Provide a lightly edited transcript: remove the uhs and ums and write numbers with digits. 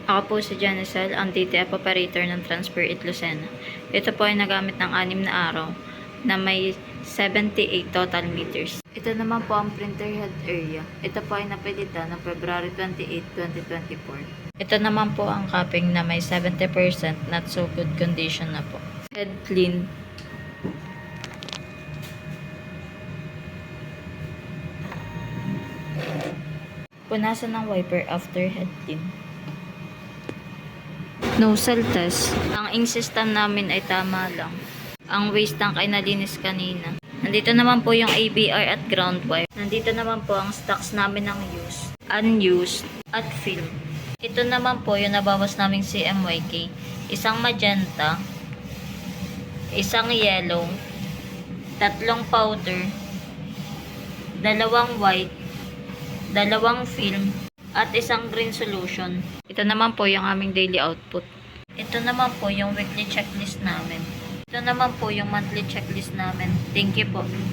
Ako po si Janicel, ang DTF operator ng Transfer It Lucena. Ito po ay nagamit ng 6 na araw na may 78 total meters. Ito naman po ang printer head area. Ito po ay napilitan ng February 28, 2024. Ito naman po ang cupping na may 70% not so good condition na po. Head clean. Punasan ng wiper after head clean. Nozzle test. Ang ink system namin ay tama lang. Ang waste tank ay nalinis kanina. Nandito naman po yung ABR at ground wire. Nandito naman po ang stocks namin ng used, unused, at film. Ito naman po yung nabawas naming CMYK. Isang magenta, isang yellow, 3 powder, 2 white, 2 film, at isang green solution. Ito naman po yung aming daily output. Ito naman po yung weekly checklist namin. Ito naman po yung monthly checklist namin. Thank you po.